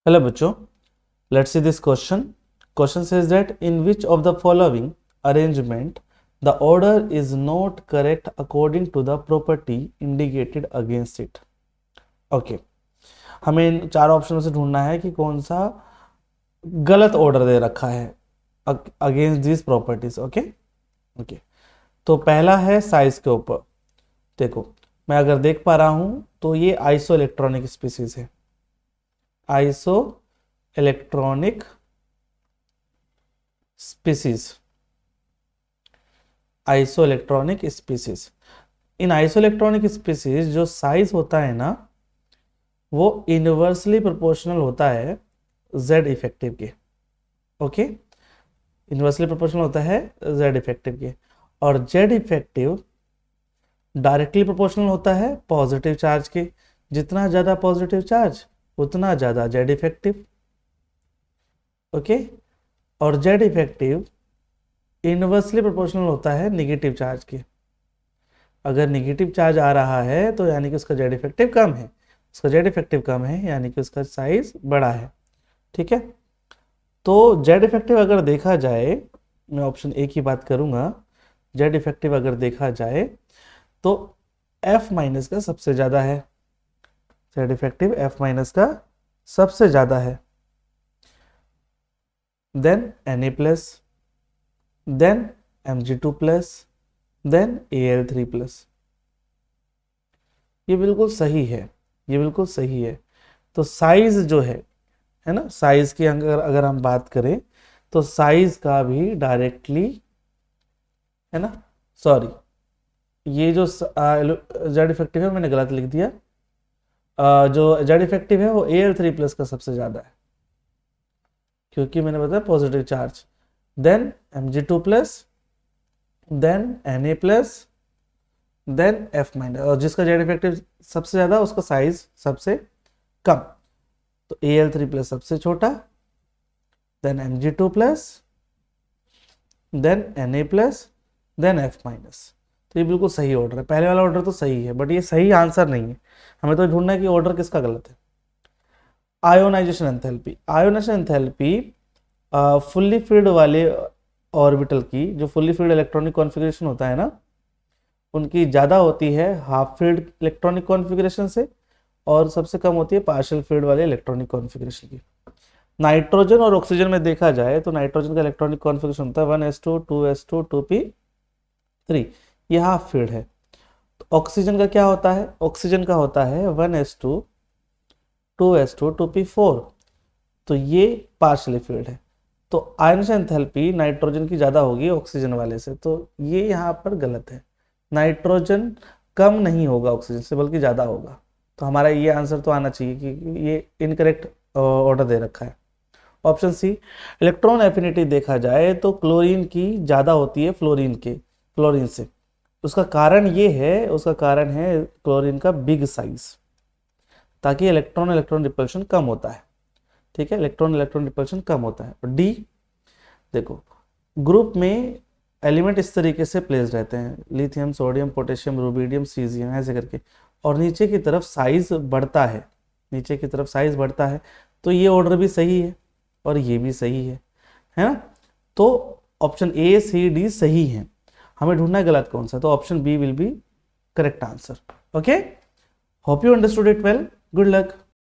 Hello बच्चों, let's see this question. Question says that in which of the following arrangement the order is not correct according to the property indicated against it. Okay हमें इन चार option में से ढूंढना है कि कौन सा गलत ऑर्डर दे रखा है अगेंस्ट दिस प्रॉपर्टीज. ओके तो पहला है साइज के ऊपर. देखो मैं अगर देख पा रहा हूं तो ये आइसो इलेक्ट्रॉनिक स्पीसीज है. Isoelectronic species. Isoelectronic species. इन आइसो इलेक्ट्रॉनिक स्पीसीज जो साइज होता है ना वो इनवर्सली प्रोपोर्शनल होता है जेड इफेक्टिव के. ओके इनवर्सली प्रोपोर्शनल होता है जेड इफेक्टिव के और जेड इफेक्टिव डायरेक्टली प्रोपोर्शनल होता है पॉजिटिव चार्ज के. जितना ज़्यादा पॉजिटिव चार्ज उतना ज़्यादा जेड इफेक्टिव. ओके और जेड इफेक्टिव इनवर्सली प्रोपोर्शनल होता है नेगेटिव चार्ज के. अगर नेगेटिव चार्ज आ रहा है तो यानी कि उसका जेड इफेक्टिव कम है. उसका जेड इफेक्टिव कम है यानी कि उसका साइज बड़ा है. ठीक है तो जेड इफेक्टिव अगर देखा जाए, मैं ऑप्शन ए की बात करूंगा. जेड इफेक्टिव अगर देखा जाए तो एफ माइनस का सबसे ज़्यादा है. जेड इफेक्टिव एफ माइनस का सबसे ज़्यादा है. Then Na plus, then Mg2 plus, then Al3 plus. ये बिल्कुल सही है, ये बिल्कुल सही है. तो साइज जो है ना, साइज की अगर हम बात करें तो साइज का भी डायरेक्टली है ना, सॉरी ये जो जेड इफेक्टिव है मैंने गलत लिख दिया. जो जेड इफेक्टिव है वो Al3 प्लस का सबसे ज़्यादा है क्योंकि मैंने बताया positive charge. Then Mg2 plus, then Na plus, then F minus. और जिसका जेड इफेक्टिव सबसे ज़्यादा उसका साइज सबसे कम. तो Al3 प्लस सबसे छोटा, then Mg2 plus, then Na plus, then F minus. तो ये बिल्कुल सही ऑर्डर है. पहले वाला ऑर्डर तो सही है बट ये सही आंसर नहीं है. हमें तो ढूंढना है कि ऑर्डर किसका गलत है. Ionisation enthalpy. Ionisation enthalpy fully filled वाले ऑर्बिटल की, जो फुल्ली फिल्ड इलेक्ट्रॉनिक कॉन्फ़िगरेशन होता है ना, उनकी ज़्यादा होती है हाफ फिल्ड इलेक्ट्रॉनिक कॉन्फ़िगरेशन से और सबसे कम होती है पार्शियल फिल्ड वाले इलेक्ट्रॉनिक कॉन्फ़िगरेशन की. नाइट्रोजन और ऑक्सीजन में देखा जाए तो नाइट्रोजन का इलेक्ट्रॉनिक कॉन्फ़िगरेशन होता है 1s2 2s2 2p3. ये हाफ फिल्ड है. तो ऑक्सीजन का क्या होता है? ऑक्सीजन का होता है 1s2 2s2 2p4. तो ये पार्शियली फिल्ड है. तो आयनाइजेशन एंथैल्पी नाइट्रोजन की ज़्यादा होगी ऑक्सीजन वाले से. तो ये यहाँ पर गलत है. नाइट्रोजन कम नहीं होगा ऑक्सीजन से बल्कि ज़्यादा होगा. तो हमारा ये आंसर तो आना चाहिए कि ये इनकरेक्ट ऑर्डर दे रखा है. Option C. इलेक्ट्रॉन एफिनिटी देखा जाए तो क्लोरीन की ज़्यादा होती है फ्लोरीन से. उसका कारण ये है, उसका कारण है क्लोरीन का बिग साइज, ताकि इलेक्ट्रॉन रिपल्शन कम होता है. ठीक है इलेक्ट्रॉन रिपल्शन कम होता है. और डी देखो ग्रुप में एलिमेंट इस तरीके से प्लेस रहते हैं, lithium sodium potassium rubidium caesium ऐसे करके, और नीचे की तरफ साइज बढ़ता है. नीचे की तरफ साइज बढ़ता है. तो ये ऑर्डर भी सही है और ये भी सही है ना. तो ऑप्शन ए सी डी सही है. हमें ढूंढना है गलत कौन सा. तो option B will be correct answer. Okay hope you understood it well. Good luck.